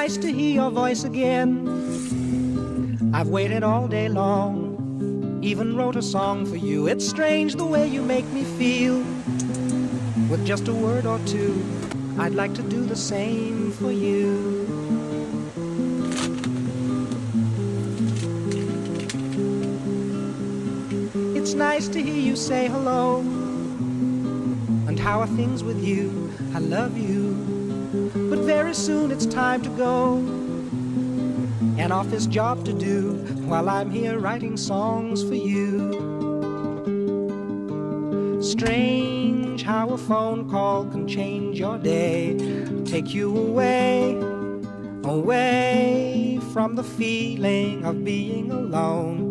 nice to hear your voice again. I've waited all day long, even wrote a song for you. It's strange the way you make me feel. With just a word or two, I'd like to do the same for you. It's nice to hear you say hello. And how are things with you? I love you. But very soon it's time to go. An office job to do while I'm here writing songs for you. Strange how a phone call can change your day. Take you away, away from the feeling of being alone.